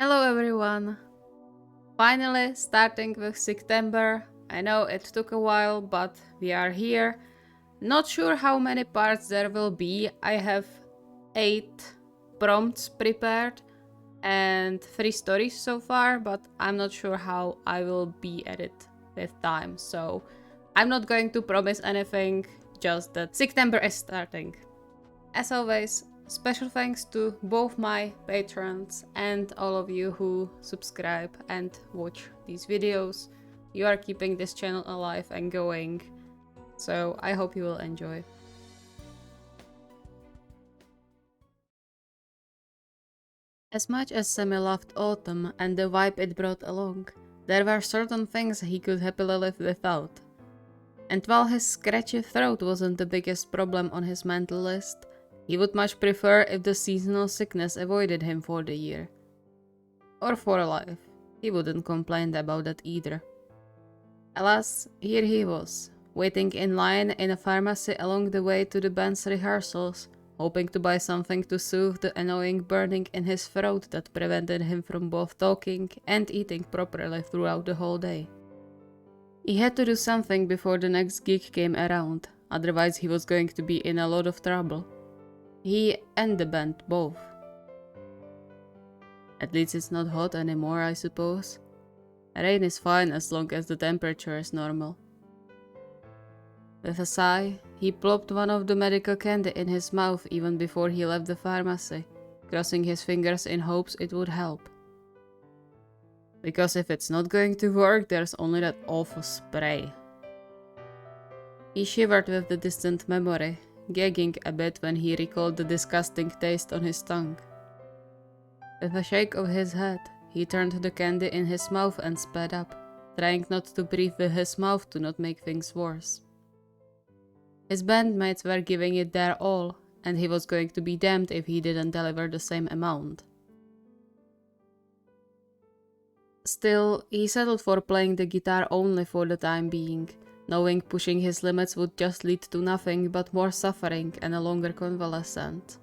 Hello everyone! Finally starting with September. I know it took a while, but we are here. Not sure how many parts there will be. I have 8 prompts prepared and 3 stories so far, but I'm not sure how I will be at it with time. So I'm not going to promise anything, just that September is starting. As always, special thanks to both my patrons and all of you who subscribe and watch these videos. You are keeping this channel alive and going, so I hope you will enjoy. As much as Semi loved autumn and the vibe it brought along, there were certain things he could happily live without. And while his scratchy throat wasn't the biggest problem on his mental list, he would much prefer if the seasonal sickness avoided him for the year. Or for life. He wouldn't complain about that either. Alas, here he was, waiting in line in a pharmacy along the way to the band's rehearsals, hoping to buy something to soothe the annoying burning in his throat that prevented him from both talking and eating properly throughout the whole day. He had to do something before the next gig came around, otherwise he was going to be in a lot of trouble. He and the band both. At least it's not hot anymore, I suppose. Rain is fine as long as the temperature is normal. With a sigh, he plopped one of the medical candy in his mouth even before he left the pharmacy, crossing his fingers in hopes it would help. Because if it's not going to work, there's only that awful spray. He shivered with the distant memory, gagging a bit when he recalled the disgusting taste on his tongue. With a shake of his head, he turned the candy in his mouth and sped up, trying not to breathe with his mouth to not make things worse. His bandmates were giving it their all, and he was going to be damned if he didn't deliver the same amount. Still, he settled for playing the guitar only for the time being, knowing pushing his limits would just lead to nothing but more suffering and a longer convalescence.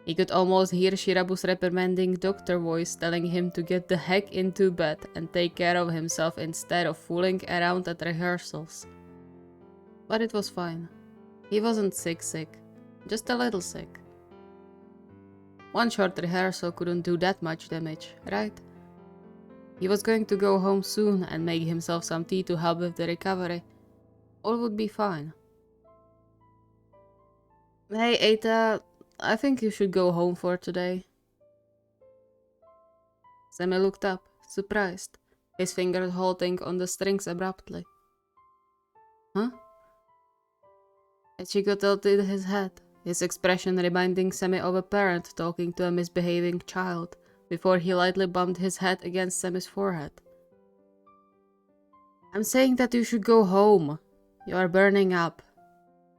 He could almost hear Shirabu's reprimanding doctor voice telling him to get the heck into bed and take care of himself instead of fooling around at rehearsals. But it was fine. He wasn't sick, just a little sick. One short rehearsal couldn't do that much damage, right? He was going to go home soon and make himself some tea to help with the recovery. All would be fine. Hey, Eita, I think you should go home for today. Semi looked up, surprised, his fingers halting on the strings abruptly. Huh? Ichigo tilted his head, his expression reminding Semi of a parent talking to a misbehaving child, before he lightly bumped his head against Semi's forehead. I'm saying that you should go home. You are burning up.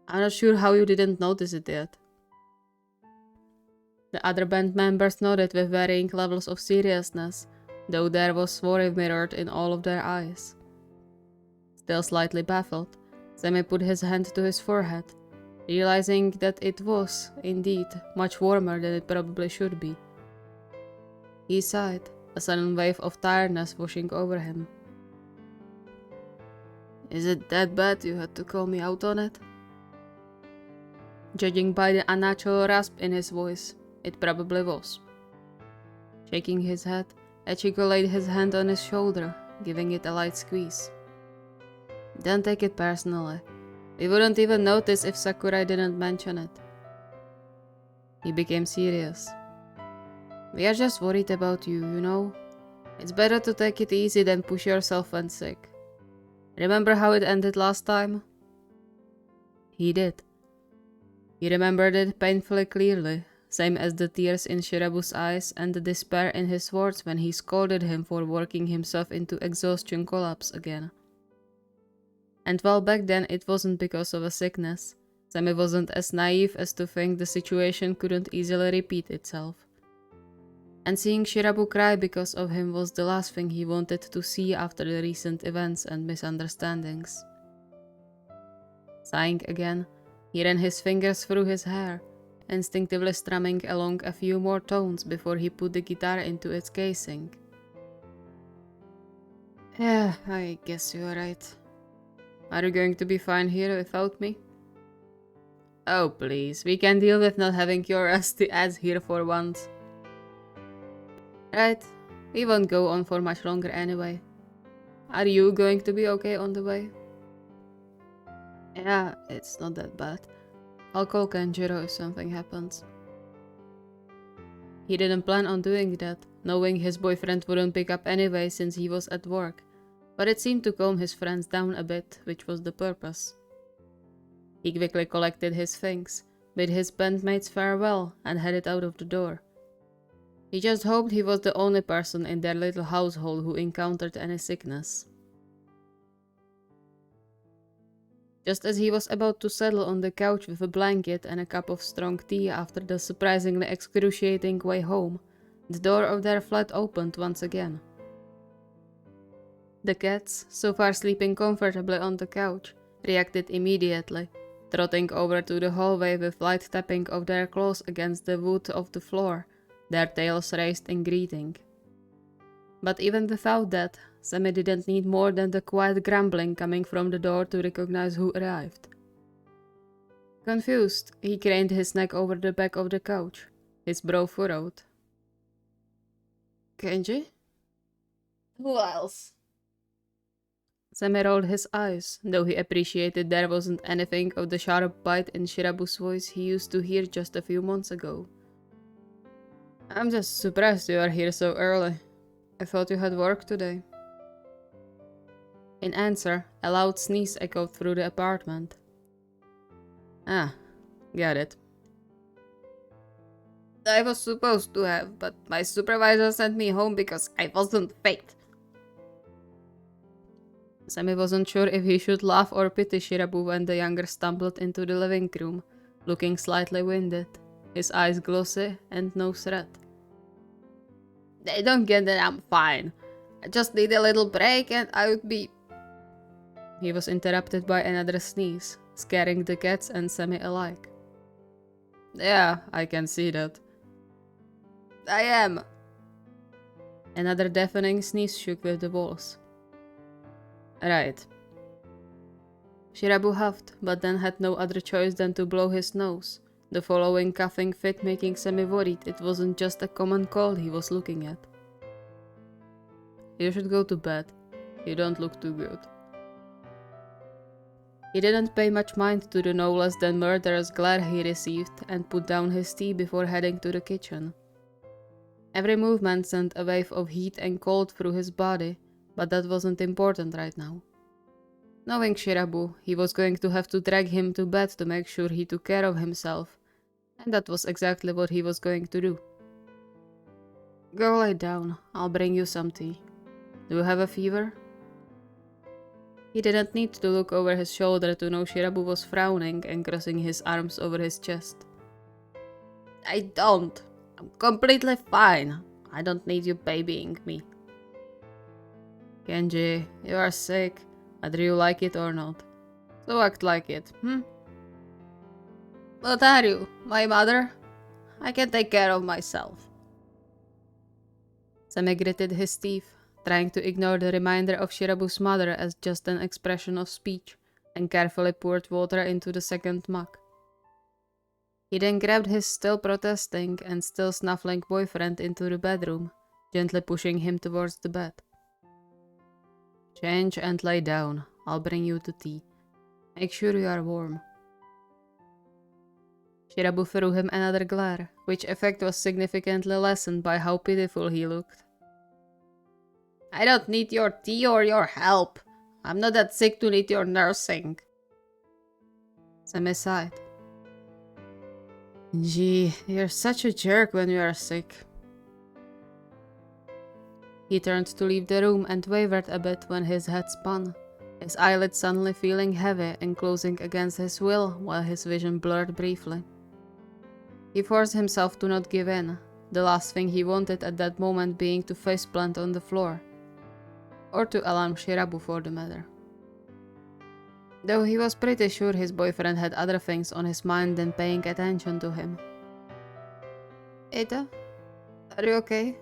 I'm not sure how you didn't notice it yet. The other band members nodded with varying levels of seriousness, though there was worry mirrored in all of their eyes. Still slightly baffled, Semi put his hand to his forehead, realizing that it was, indeed, much warmer than it probably should be. He sighed, a sudden wave of tiredness washing over him. Is it that bad you had to call me out on it? Judging by the unnatural rasp in his voice, it probably was. Shaking his head, Ichigo laid his hand on his shoulder, giving it a light squeeze. Don't take it personally. We wouldn't even notice if Sakurai didn't mention it. He became serious. We are just worried about you, you know? It's better to take it easy than push yourself when sick. Remember how it ended last time? He did. He remembered it painfully clearly, same as the tears in Shirabu's eyes and the despair in his words when he scolded him for working himself into exhaustion collapse again. And while back then it wasn't because of a sickness, Semi wasn't as naive as to think the situation couldn't easily repeat itself. And seeing Shirabu cry because of him was the last thing he wanted to see after the recent events and misunderstandings. Sighing again, he ran his fingers through his hair, instinctively strumming along a few more tones before he put the guitar into its casing. Yeah, I guess you are right. Are you going to be fine here without me? Oh please, we can deal with not having your rusty ass here for once. Right, we won't go on for much longer anyway. Are you going to be okay on the way? Yeah, it's not that bad. I'll call Kanjiro if something happens. He didn't plan on doing that, knowing his boyfriend wouldn't pick up anyway since he was at work, but it seemed to calm his friends down a bit, which was the purpose. He quickly collected his things, bid his bandmates farewell, and headed out of the door. He just hoped he was the only person in their little household who encountered any sickness. Just as he was about to settle on the couch with a blanket and a cup of strong tea after the surprisingly excruciating way home, the door of their flat opened once again. The cats, so far sleeping comfortably on the couch, reacted immediately, trotting over to the hallway with light tapping of their claws against the wood of the floor, their tails raised in greeting. But even without that, Semi didn't need more than the quiet grumbling coming from the door to recognize who arrived. Confused, he craned his neck over the back of the couch, his brow furrowed. Kenji? Who else? Semi rolled his eyes, though he appreciated there wasn't anything of the sharp bite in Shirabu's voice he used to hear just a few months ago. I'm just surprised you are here so early. I thought you had work today. In answer, a loud sneeze echoed through the apartment. Ah, got it. I was supposed to have, but my supervisor sent me home because I wasn't fit. Semi wasn't sure if he should laugh or pity Shirabu when the younger stumbled into the living room, looking slightly winded, his eyes glossy and nose red. They don't get that I'm fine. I just need a little break and I would be... He was interrupted by another sneeze, scaring the cats and Semi alike. Yeah, I can see that. I am. Another deafening sneeze shook with the walls. Right. Shirabu huffed, but then had no other choice than to blow his nose, the following coughing fit making Semi worried it wasn't just a common cold he was looking at. You should go to bed. You don't look too good. He didn't pay much mind to the no less than murderous glare he received and put down his tea before heading to the kitchen. Every movement sent a wave of heat and cold through his body, but that wasn't important right now. Knowing Shirabu, he was going to have to drag him to bed to make sure he took care of himself, and that was exactly what he was going to do. Go lie down, I'll bring you some tea. Do you have a fever? He didn't need to look over his shoulder to know Shirabu was frowning and crossing his arms over his chest. I don't. I'm completely fine. I don't need you babying me. Kenji, you are sick, whether you like it or not. So act like it, What are you, my mother? I can take care of myself. Semi gritted his teeth, trying to ignore the reminder of Shirabu's mother as just an expression of speech, and carefully poured water into the second mug. He then grabbed his still protesting and still snuffling boyfriend into the bedroom, gently pushing him towards the bed. Change and lie down. I'll bring you the tea. Make sure you are warm. Shirabu threw him another glare, which effect was significantly lessened by how pitiful he looked. I don't need your tea or your help. I'm not that sick to need your nursing. Semi sighed. Gee, you're such a jerk when you are sick. He turned to leave the room and wavered a bit when his head spun, his eyelids suddenly feeling heavy and closing against his will while his vision blurred briefly. He forced himself to not give in, the last thing he wanted at that moment being to faceplant on the floor. Or to alarm Shirabu for the matter. Though he was pretty sure his boyfriend had other things on his mind than paying attention to him, Ada? Are you okay?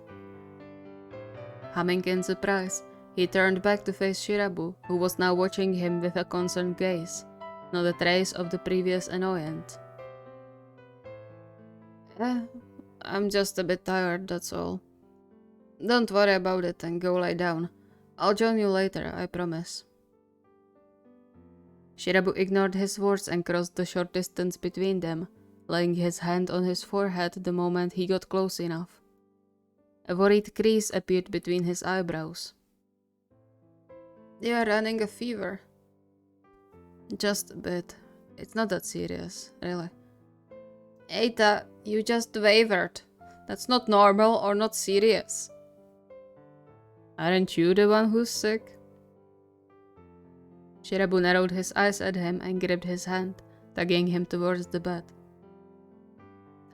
Humming in surprise, he turned back to face Shirabu, who was now watching him with a concerned gaze, not a trace of the previous annoyance. I'm just a bit tired, that's all. Don't worry about it and go lie down. I'll join you later, I promise. Shirabu ignored his words and crossed the short distance between them, laying his hand on his forehead the moment he got close enough. A worried crease appeared between his eyebrows. You are running a fever. Just a bit. It's not that serious, really. Eita, you just wavered. That's not normal or not serious. Aren't you the one who's sick? Shirabu narrowed his eyes at him and gripped his hand, tugging him towards the bed.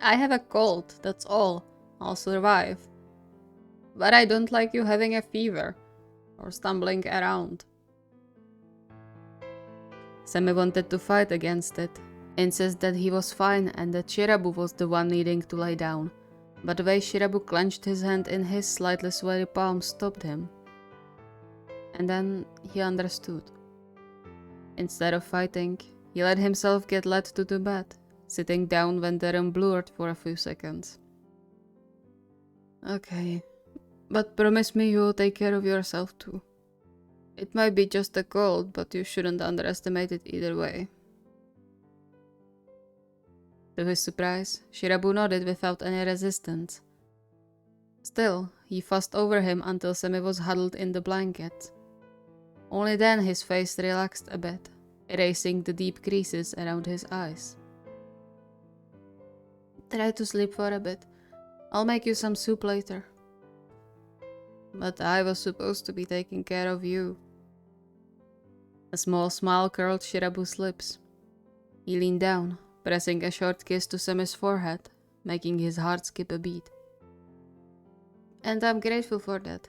I have a cold, that's all. I'll survive. But I don't like you having a fever, or stumbling around. Semi wanted to fight against it, insist that he was fine and that Shirabu was the one needing to lie down, but the way Shirabu clenched his hand in his slightly sweaty palm stopped him. And then he understood. Instead of fighting, he let himself get led to the bed, sitting down when the room blurred for a few seconds. Okay, but promise me you'll take care of yourself too. It might be just a cold, but you shouldn't underestimate it either way. To his surprise, Shirabu nodded without any resistance. Still, he fussed over him until Semi was huddled in the blanket. Only then his face relaxed a bit, erasing the deep creases around his eyes. Try to sleep for a bit. I'll make you some soup later. But I was supposed to be taking care of you. A small smile curled Shirabu's lips. He leaned down, pressing a short kiss to Semi's forehead, making his heart skip a beat. And I'm grateful for that,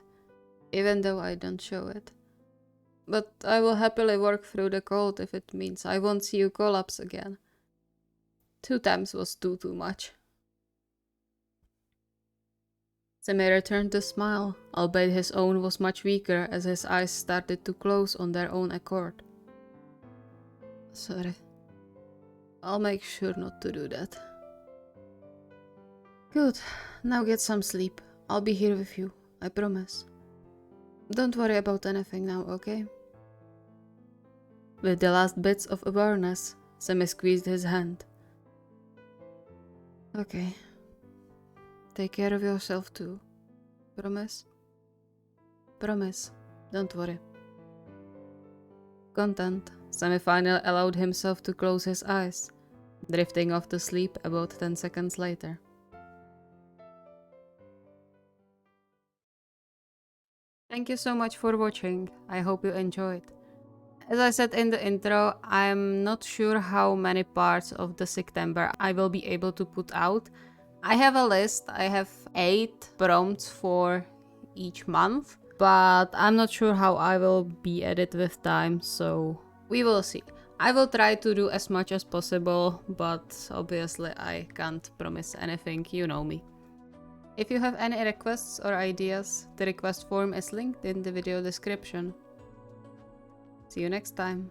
even though I don't show it. But I will happily work through the cold if it means I won't see you collapse again. 2 times was too much. Semi returned the smile, albeit his own was much weaker as his eyes started to close on their own accord. Sorry. I'll make sure not to do that. Good. Now get some sleep. I'll be here with you, I promise. Don't worry about anything now, okay? With the last bits of awareness, Semi squeezed his hand. Okay. Take care of yourself too. Promise? Promise. Don't worry. Content, Semi finally allowed himself to close his eyes, drifting off to sleep about 10 seconds later. Thank you so much for watching. I hope you enjoyed. As I said in the intro, I'm not sure how many parts of the September I will be able to put out. I have a list. I have 8 prompts for each month, but I'm not sure how I will be at it with time, so we will see. I will try to do as much as possible, but obviously I can't promise anything, you know me. If you have any requests or ideas, the request form is linked in the video description. See you next time.